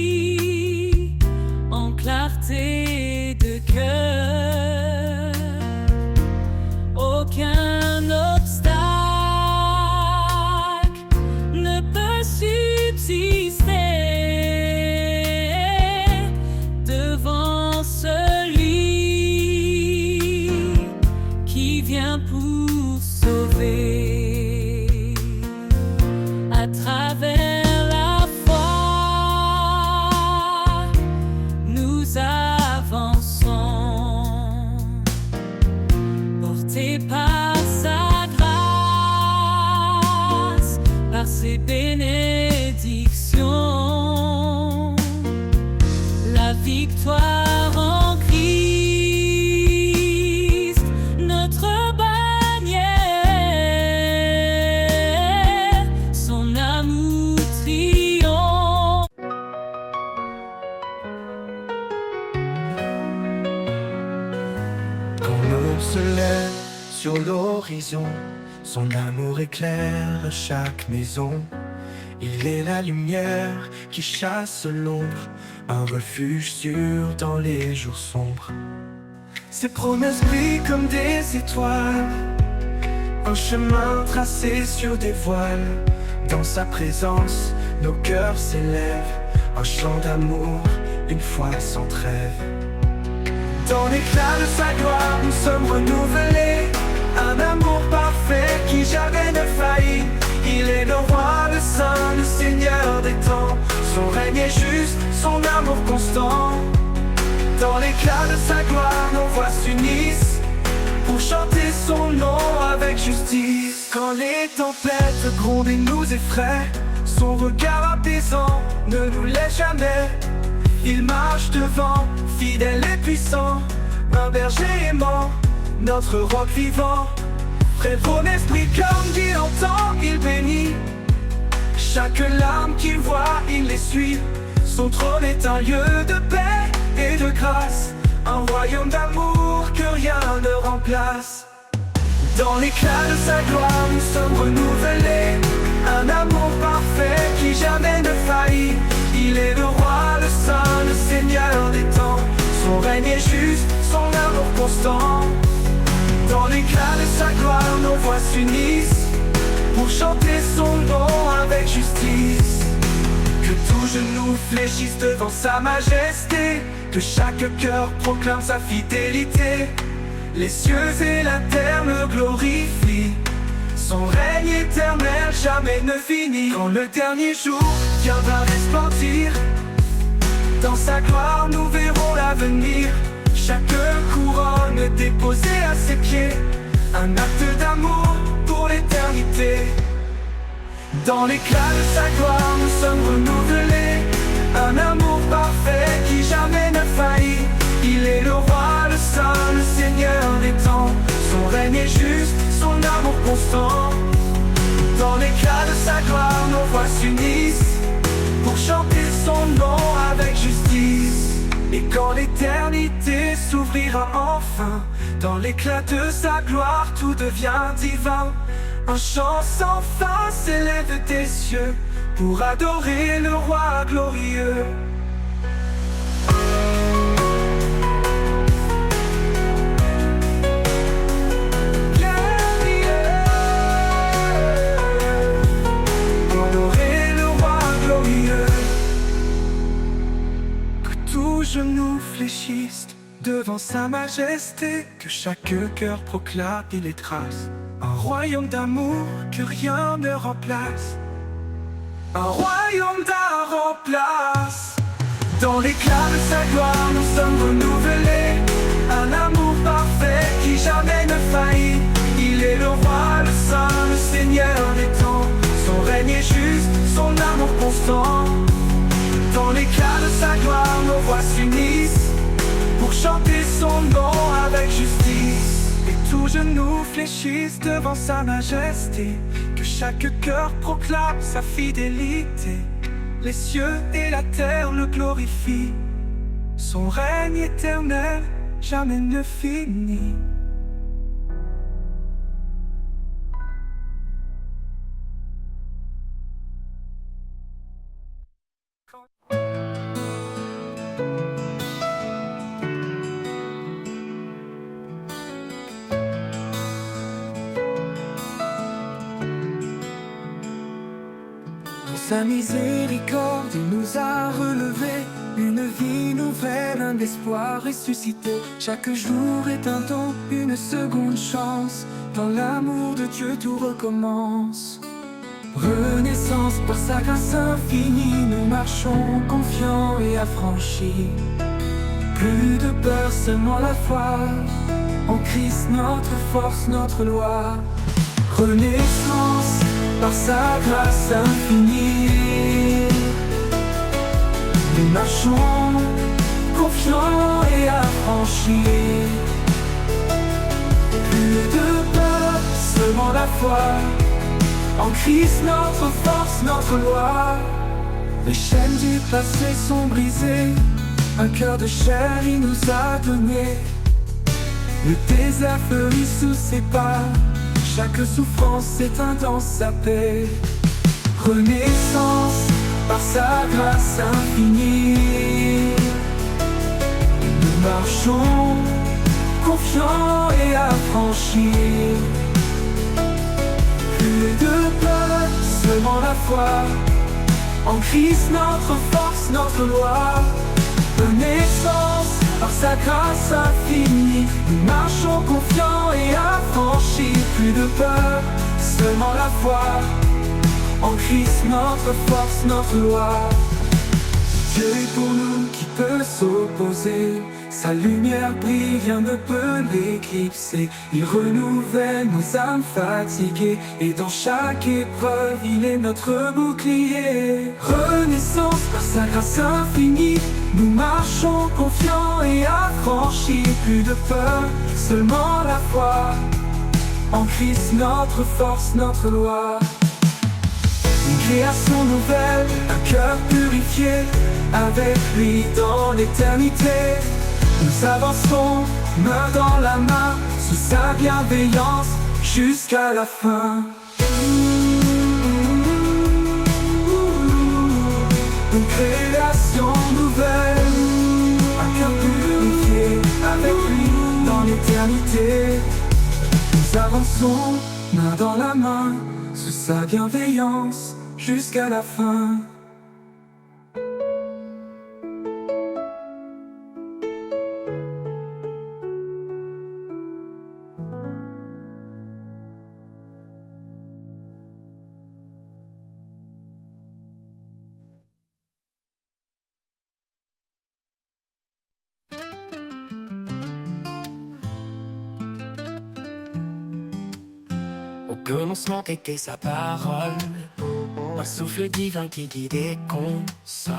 en clarté de cœur. Aucun obstacle ne peut subsister devant celui qui vient pour sauver. À travers la foi, nous avançons, portés par sa grâce, par ses bénédictions. La victoire en Christ, notre bannière, son amour triomphe. Quand l'aube se lève sur l'horizon, son amour éclaire chaque maison. Il est la lumière qui chasse l'ombre, un refuge sûr dans les jours sombres. Ses promesses brillent comme des étoiles, un chemin tracé sur des voiles. Dans sa présence, nos cœurs s'élèvent, un chant d'amour, une foi sans trêve. Dans l'éclat de sa gloire, nous sommes renouvelés, un amour parfait qui jamais ne faillit. Il est le roi, le saint, le seigneur des temps. Son règne est juste, son amour constant. Dans l'éclat de sa gloire, nos voix s'unissent pour chanter son nom avec justice. Quand les tempêtes grondent et nous effraient, son regard apaisant ne nous laisse jamais. Il marche devant, fidèle et puissant, un berger aimant, notre roc vivant. Prévaut l'esprit comme dit longtemps, il bénit chaque larme qu'il voit, il les suit. Son trône est un lieu de paix et de grâce, un royaume d'amour que rien ne remplace. Dans l'éclat de sa gloire, nous sommes renouvelés, un amour parfait qui jamais ne faillit. Il est le roi, le saint, le seigneur des temps. Son règne est juste, son amour constant. Dans l'éclat de sa gloire, nos voix s'unissent pour chanter son nom avec justice. Que tout genou fléchisse devant sa majesté, que chaque cœur proclame sa fidélité. Les cieux et la terre le glorifient, son règne éternel jamais ne finit. Quand le dernier jour viendra resplendir, dans sa gloire nous verrons l'avenir. Chaque couronne déposée à ses pieds, un acte d'amour pour l'éternité. Dans l'éclat de sa gloire nous sommes renouvelés, un amour parfait qui jamais ne faillit. Il est le roi, le saint, le seigneur des temps. Son règne est juste, son amour constant. Dans l'éclat de sa gloire nos voix s'unissent pour chanter son nom avec justice. Et quand l'éternité s'ouvrira enfin, dans l'éclat de sa gloire tout devient divin. Un chant sans fin s'élève des cieux pour adorer le roi glorieux. Adorer le roi glorieux. Que tout genou fléchisse devant sa majesté, que chaque cœur proclame et les trace. Un royaume d'amour que rien ne remplace. Un royaume d'amour remplace. Dans l'éclat de sa gloire nous sommes renouvelés, un amour parfait qui jamais ne faillit. Il est le roi, le saint, le seigneur des temps. Son règne est juste, son amour constant. Dans l'éclat de sa gloire nos voix s'unissent pour chanter son nom avec justice. Et tout genou fléchisse devant sa majesté, que chaque cœur proclame sa fidélité. Les cieux et la terre le glorifient, son règne éternel jamais ne finit. Sa miséricorde, il nous a relevés, une vie nouvelle, un espoir ressuscité. Chaque jour est un don, une seconde chance. Dans l'amour de Dieu tout recommence. Renaissance par sa grâce infinie, nous marchons confiants et affranchis. Plus de peur, seulement la foi, en Christ notre force, notre loi. Renaissance par sa grâce infinie, nous marchons confiants et affranchis. Plus de peur, seulement la foi, en Christ notre force, notre loi. Les chaînes du passé sont brisées, un cœur de chair il nous a donné. Le désert fleurit sous ses pas, chaque souffrance s'éteint dans sa paix. Renaissance par sa grâce infinie, nous marchons confiants et affranchis. Plus de peur, seulement la foi, en Christ notre force, notre loi. Renaissance par sa grâce infinie, nous marchons confiants et affranchis. Plus de peur, seulement la foi, en Christ notre force, notre loi. Dieu est pour nous, qui peut s'opposer? Sa lumière brille, rien ne peut l'éclipser. Il renouvelle nos âmes fatiguées, et dans chaque épreuve, il est notre bouclier. Renaissance par sa grâce infinie, nous marchons confiants et affranchis. Plus de peur, seulement la foi, en Christ notre force, notre loi. Une création nouvelle, un cœur purifié, avec lui dans l'éternité. Nous avancerons main dans la main, sous sa bienveillance, jusqu'à la fin. Une création nouvelle, un cœur purifié, avec lui dans l'éternité. Nous avançons main dans la main, sous sa bienveillance, jusqu'à la fin. Au commencement était sa parole, un souffle divin qui guide et console.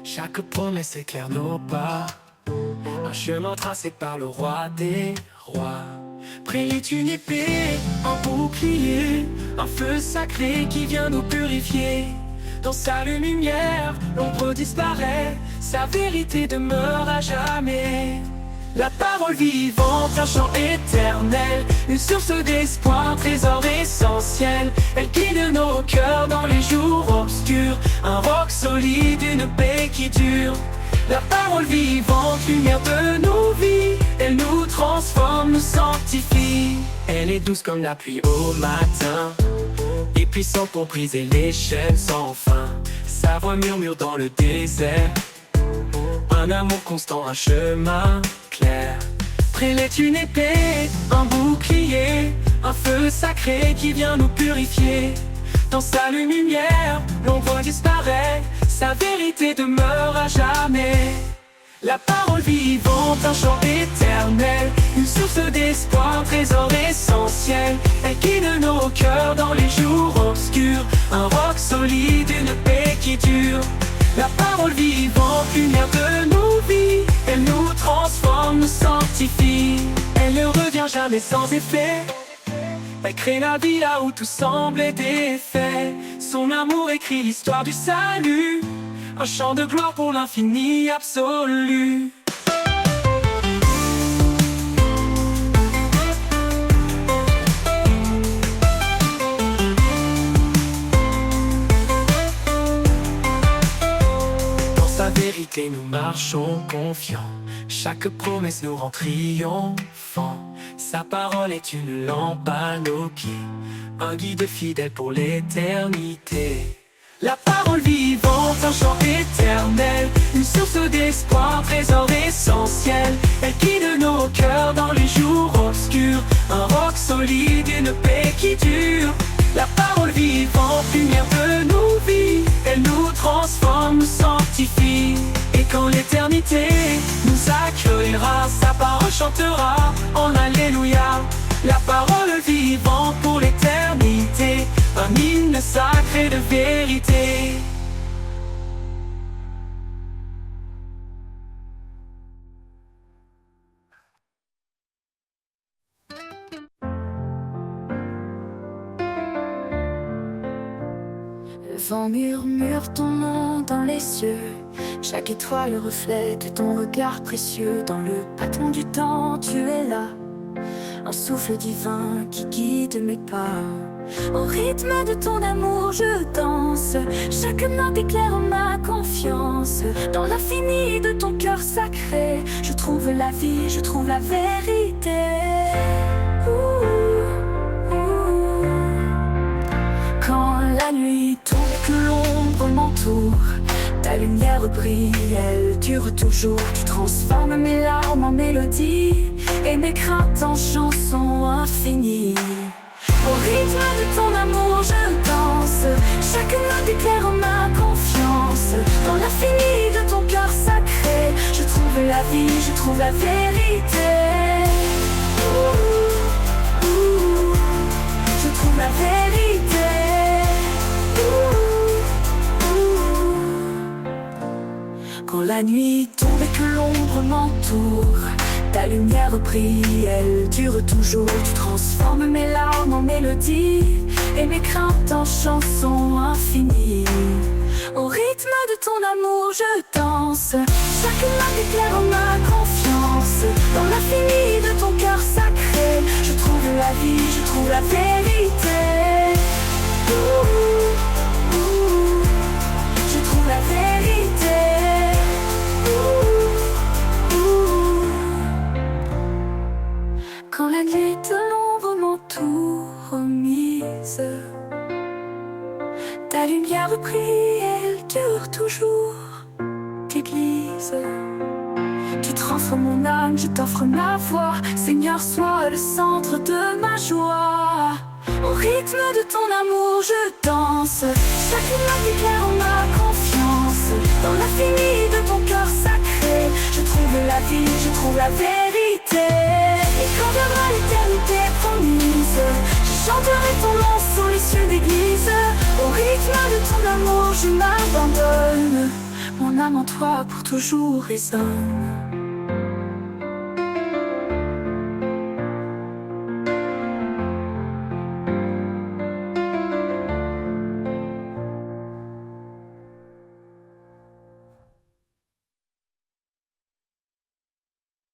Chaque promesse éclaire nos pas, un chemin tracé par le roi des rois. Près est une épée, un bouclier, un feu sacré qui vient nous purifier. Dans sa lumière, l'ombre disparaît, sa vérité demeure à jamais. La parole vivante, un chant éternel, une source d'espoir, un trésor essentiel. Elle guide nos cœurs dans les jours obscurs, un roc solide, une paix qui dure. La parole vivante, lumière de nos vies, elle nous transforme, nous sanctifie. Elle est douce comme la pluie au matin, et puissante pour briser les chaînes sans fin. Sa voix murmure dans le désert, un amour constant, un chemin clair. Près est une épée, un bouclier, un feu sacré qui vient nous purifier. Dans sa lumière, l'ombre disparaît, sa vérité demeure à jamais. La parole vivante, un chant éternel, une source d'espoir, un trésor essentiel. Elle guide nos cœurs dans les jours obscurs, un roc solide, une paix qui dure. La parole vivante, lumière de nos vies, elle nous transforme, nous sanctifie. Elle ne revient jamais sans effet, elle crée la vie là où tout semblait défait. Son amour écrit l'histoire du salut, un chant de gloire pour l'infini absolu. Sa vérité nous marchons confiants, chaque promesse nous rend triomphants. Sa parole est une lampe à nos pieds, un guide fidèle pour l'éternité. La parole vivante, un chant éternel, une source d'espoir, un trésor essentiel. Elle guide nos cœurs dans les jours obscurs, un roc solide, une paix qui dure. La parole vivante, lumière de nos vies, elle nous transforme, nous sanctifie. Et quand l'éternité nous accueillera, sa parole chantera en Alléluia. La parole vivante pour l'éternité, un hymne sacré de vérité. Le vent murmure ton nom dans les cieux, chaque étoile reflète ton regard précieux. Dans le battement du temps, tu es là, un souffle divin qui guide mes pas. Au rythme de ton amour, je danse, chaque note éclaire ma confiance. Dans l'infini de ton cœur sacré, je trouve la vie, je trouve la vérité. Quand la nuit tombe, que l'ombre m'entoure, ta lumière brille, elle dure toujours. Tu transformes mes larmes en mélodie et mes craintes en chansons infinies. Au rythme de ton amour, je danse, chaque note éclaire ma confiance. Dans l'infini de ton cœur sacré, je trouve la vie, je trouve la vérité. Je trouve la vérité. Quand la nuit tombe et que l'ombre m'entoure, ta lumière brille, elle dure toujours. Tu transformes mes larmes en mélodie et mes craintes en chansons infinies. Au rythme de ton amour, je danse, chaque note éclaire ma confiance. Dans l'infini de ton cœur sacré, je trouve la vie, je trouve la vérité. Je trouve la vérité. Quand la nuit de l'ombre m'entoure, au milieu brise. Tu transformes mon âme, je t'offre ma voix. Seigneur, sois le centre de ma joie. Au rythme de ton amour, je danse. Chaque note éclaire en ma confiance. Dans l'infini de ton cœur sacré, je trouve la vie, je trouve la vérité. Et quand viendra l'éternité promise, je chanterai ton nom sous les cieux d'église. Au rythme de ton amour, je m'abandonne. Mon âme en toi pour toujours résonne.